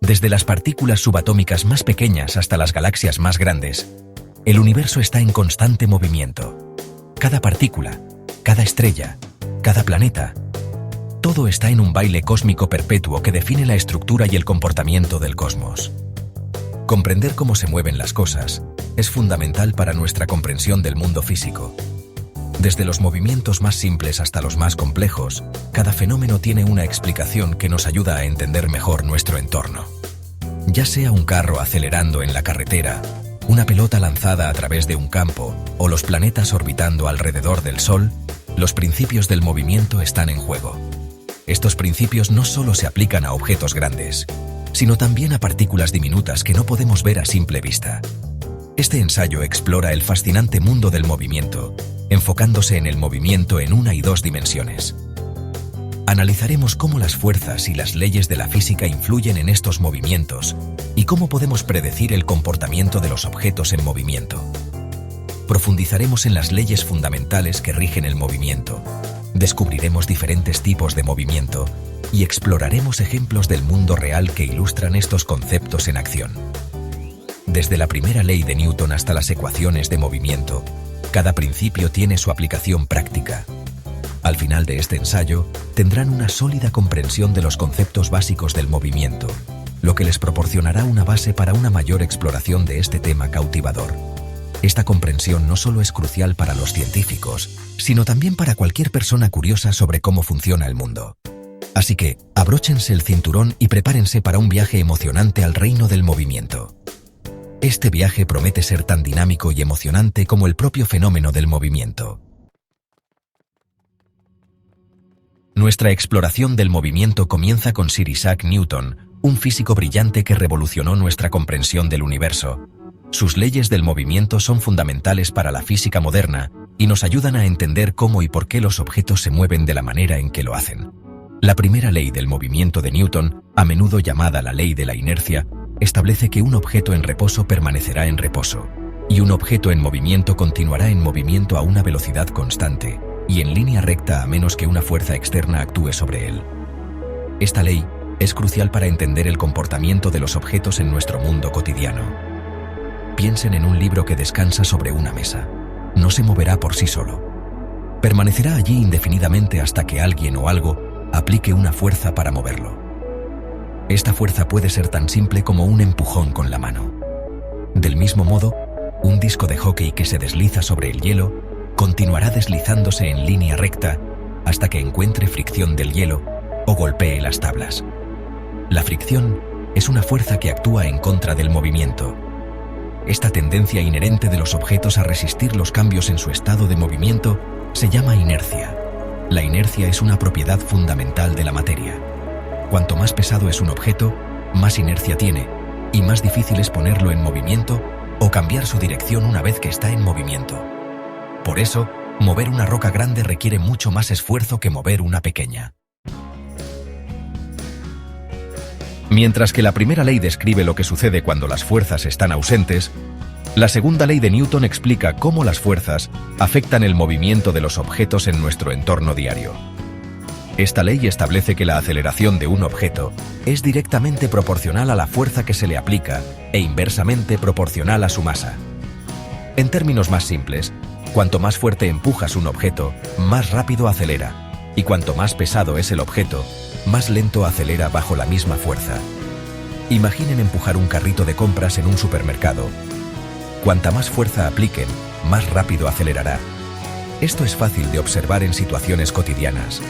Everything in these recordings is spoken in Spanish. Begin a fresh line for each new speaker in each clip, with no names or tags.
Desde las partículas subatómicas más pequeñas hasta las galaxias más grandes, el universo está en constante movimiento. Cada partícula, cada estrella, cada planeta, todo está en un baile cósmico perpetuo que define la estructura y el comportamiento del cosmos. Comprender cómo se mueven las cosas es fundamental para nuestra comprensión del mundo físico. Desde los movimientos más simples hasta los más complejos, cada fenómeno tiene una explicación que nos ayuda a entender mejor nuestro entorno. Ya sea un carro acelerando en la carretera, una pelota lanzada a través de un campo o los planetas orbitando alrededor del Sol, los principios del movimiento están en juego. Estos principios no solo se aplican a objetos grandes, sino también a partículas diminutas que no podemos ver a simple vista. Este ensayo explora el fascinante mundo del movimiento, enfocándose en el movimiento en 1 y 2 dimensiones. Analizaremos cómo las fuerzas y las leyes de la física influyen en estos movimientos y cómo podemos predecir el comportamiento de los objetos en movimiento. Profundizaremos en las leyes fundamentales que rigen el movimiento, descubriremos diferentes tipos de movimiento y exploraremos ejemplos del mundo real que ilustran estos conceptos en acción. Desde la primera ley de Newton hasta las ecuaciones de movimiento, cada principio tiene su aplicación práctica. Al final de este ensayo, tendrán una sólida comprensión de los conceptos básicos del movimiento, lo que les proporcionará una base para una mayor exploración de este tema cautivador. Esta comprensión no solo es crucial para los científicos, sino también para cualquier persona curiosa sobre cómo funciona el mundo. Así que, abróchense el cinturón y prepárense para un viaje emocionante al reino del movimiento. Este viaje promete ser tan dinámico y emocionante como el propio fenómeno del movimiento. Nuestra exploración del movimiento comienza con Sir Isaac Newton, un físico brillante que revolucionó nuestra comprensión del universo. Sus leyes del movimiento son fundamentales para la física moderna y nos ayudan a entender cómo y por qué los objetos se mueven de la manera en que lo hacen. La primera ley del movimiento de Newton, a menudo llamada la ley de la inercia, establece que un objeto en reposo permanecerá en reposo, y un objeto en movimiento continuará en movimiento a una velocidad constante y en línea recta a menos que una fuerza externa actúe sobre él. Esta ley es crucial para entender el comportamiento de los objetos en nuestro mundo cotidiano. Piensen en un libro que descansa sobre una mesa. No se moverá por sí solo. Permanecerá allí indefinidamente hasta que alguien o algo aplique una fuerza para moverlo. Esta fuerza puede ser tan simple como un empujón con la mano. Del mismo modo, un disco de hockey que se desliza sobre el hielo continuará deslizándose en línea recta hasta que encuentre fricción del hielo o golpee las tablas. La fricción es una fuerza que actúa en contra del movimiento. Esta tendencia inherente de los objetos a resistir los cambios en su estado de movimiento se llama inercia. La inercia es una propiedad fundamental de la materia. Cuanto más pesado es un objeto, más inercia tiene, y más difícil es ponerlo en movimiento o cambiar su dirección una vez que está en movimiento. Por eso, mover una roca grande requiere mucho más esfuerzo que mover una pequeña. Mientras que la primera ley describe lo que sucede cuando las fuerzas están ausentes, la segunda ley de Newton explica cómo las fuerzas afectan el movimiento de los objetos en nuestro entorno diario. Esta ley establece que la aceleración de un objeto es directamente proporcional a la fuerza que se le aplica e inversamente proporcional a su masa. En términos más simples, cuanto más fuerte empujas un objeto, más rápido acelera, y cuanto más pesado es el objeto, más lento acelera bajo la misma fuerza. Imaginen empujar un carrito de compras en un supermercado. Cuanta más fuerza apliquen, más rápido acelerará. Esto es fácil de observar en situaciones cotidianas,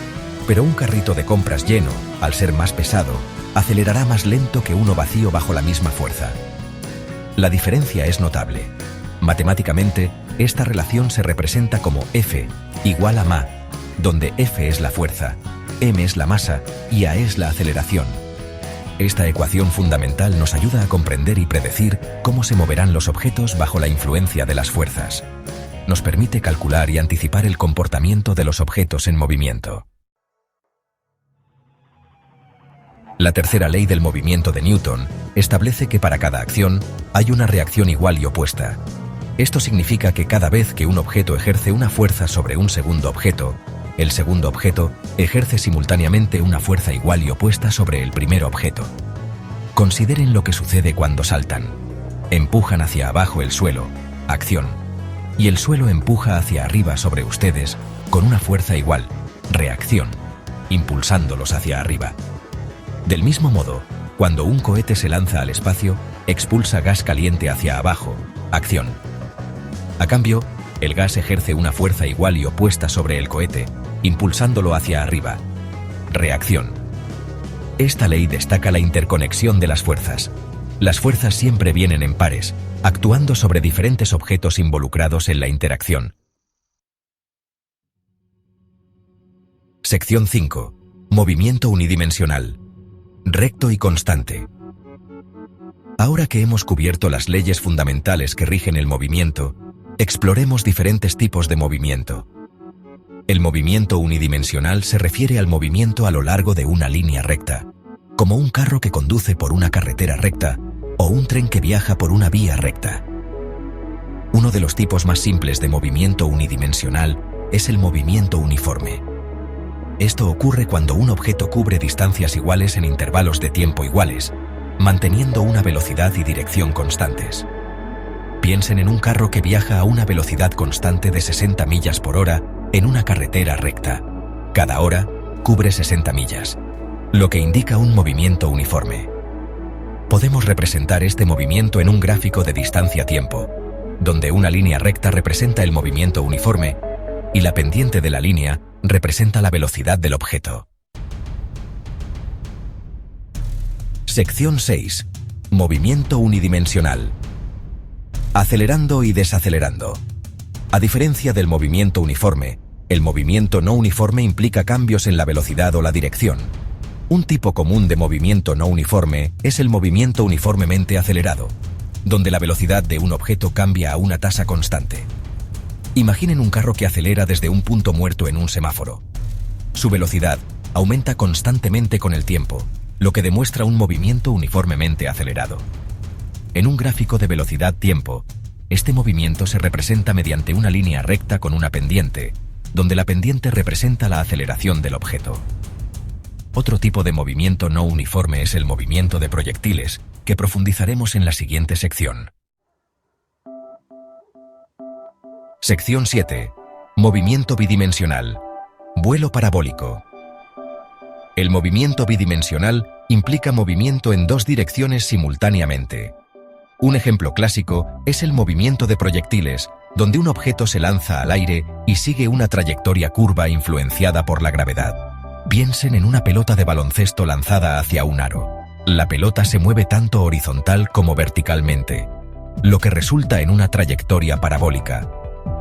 pero un carrito de compras lleno, al ser más pesado, acelerará más lento que uno vacío bajo la misma fuerza. La diferencia es notable. Matemáticamente, esta relación se representa como F igual a ma, donde F es la fuerza, m es la masa y a es la aceleración. Esta ecuación fundamental nos ayuda a comprender y predecir cómo se moverán los objetos bajo la influencia de las fuerzas. Nos permite calcular y anticipar el comportamiento de los objetos en movimiento. La tercera ley del movimiento de Newton establece que para cada acción hay una reacción igual y opuesta. Esto significa que cada vez que un objeto ejerce una fuerza sobre un segundo objeto, el segundo objeto ejerce simultáneamente una fuerza igual y opuesta sobre el primer objeto. Consideren lo que sucede cuando saltan. Empujan hacia abajo el suelo, acción. Y el suelo empuja hacia arriba sobre ustedes con una fuerza igual, reacción, impulsándolos hacia arriba. Del mismo modo, cuando un cohete se lanza al espacio, expulsa gas caliente hacia abajo, acción. A cambio, el gas ejerce una fuerza igual y opuesta sobre el cohete, impulsándolo hacia arriba, reacción. Esta ley destaca la interconexión de las fuerzas. Las fuerzas siempre vienen en pares, actuando sobre diferentes objetos involucrados en la interacción. Sección 5. Movimiento unidimensional. Recto y constante. Ahora que hemos cubierto las leyes fundamentales que rigen el movimiento, exploremos diferentes tipos de movimiento. El movimiento unidimensional se refiere al movimiento a lo largo de una línea recta, como un carro que conduce por una carretera recta o un tren que viaja por una vía recta. Uno de los tipos más simples de movimiento unidimensional es el movimiento uniforme. Esto ocurre cuando un objeto cubre distancias iguales en intervalos de tiempo iguales, manteniendo una velocidad y dirección constantes. Piensen en un carro que viaja a una velocidad constante de 60 millas por hora en una carretera recta. Cada hora cubre 60 millas, lo que indica un movimiento uniforme. Podemos representar este movimiento en un gráfico de distancia-tiempo, donde una línea recta representa el movimiento uniforme y la pendiente de la línea representa la velocidad del objeto. Sección 6. Movimiento unidimensional. Acelerando y desacelerando. A diferencia del movimiento uniforme, el movimiento no uniforme implica cambios en la velocidad o la dirección. Un tipo común de movimiento no uniforme es el movimiento uniformemente acelerado, donde la velocidad de un objeto cambia a una tasa constante. Imaginen un carro que acelera desde un punto muerto en un semáforo. Su velocidad aumenta constantemente con el tiempo, lo que demuestra un movimiento uniformemente acelerado. En un gráfico de velocidad-tiempo, este movimiento se representa mediante una línea recta con una pendiente, donde la pendiente representa la aceleración del objeto. Otro tipo de movimiento no uniforme es el movimiento de proyectiles, que profundizaremos en la siguiente sección. Sección 7. Movimiento bidimensional. Vuelo parabólico. El movimiento bidimensional implica movimiento en dos direcciones simultáneamente. Un ejemplo clásico es el movimiento de proyectiles, donde un objeto se lanza al aire y sigue una trayectoria curva influenciada por la gravedad. Piensen en una pelota de baloncesto lanzada hacia un aro. La pelota se mueve tanto horizontal como verticalmente, lo que resulta en una trayectoria parabólica.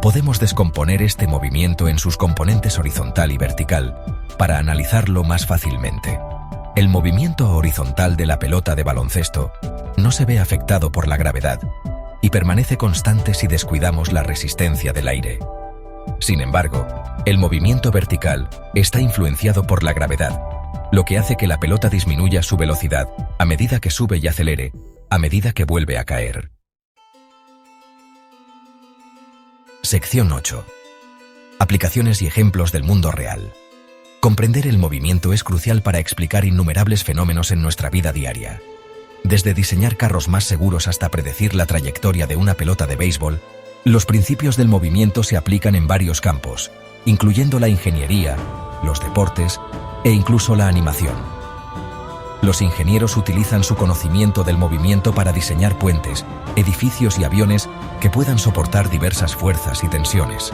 Podemos descomponer este movimiento en sus componentes horizontal y vertical para analizarlo más fácilmente. El movimiento horizontal de la pelota de baloncesto no se ve afectado por la gravedad y permanece constante si descuidamos la resistencia del aire. Sin embargo, el movimiento vertical está influenciado por la gravedad, lo que hace que la pelota disminuya su velocidad a medida que sube y acelere, a medida que vuelve a caer. Sección 8. Aplicaciones y ejemplos del mundo real. Comprender el movimiento es crucial para explicar innumerables fenómenos en nuestra vida diaria. Desde diseñar carros más seguros hasta predecir la trayectoria de una pelota de béisbol, los principios del movimiento se aplican en varios campos, incluyendo la ingeniería, los deportes e incluso la animación. Los ingenieros utilizan su conocimiento del movimiento para diseñar puentes, edificios y aviones que puedan soportar diversas fuerzas y tensiones.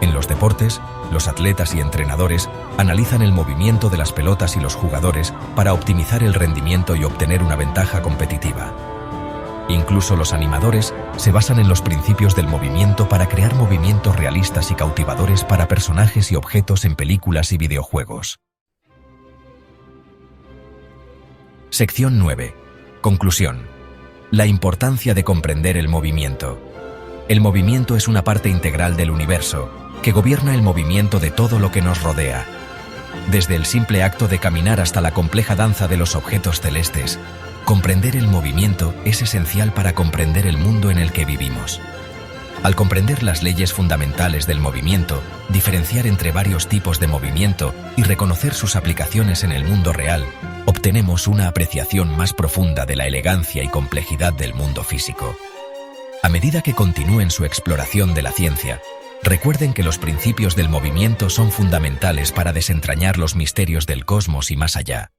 En los deportes, los atletas y entrenadores analizan el movimiento de las pelotas y los jugadores para optimizar el rendimiento y obtener una ventaja competitiva. Incluso los animadores se basan en los principios del movimiento para crear movimientos realistas y cautivadores para personajes y objetos en películas y videojuegos. Sección 9. Conclusión. La importancia de comprender el movimiento. El movimiento es una parte integral del universo, que gobierna el movimiento de todo lo que nos rodea. Desde el simple acto de caminar hasta la compleja danza de los objetos celestes, comprender el movimiento es esencial para comprender el mundo en el que vivimos. Al comprender las leyes fundamentales del movimiento, diferenciar entre varios tipos de movimiento y reconocer sus aplicaciones en el mundo real, obtenemos una apreciación más profunda de la elegancia y complejidad del mundo físico. A medida que continúen su exploración de la ciencia, recuerden que los principios del movimiento son fundamentales para desentrañar los misterios del cosmos y más allá.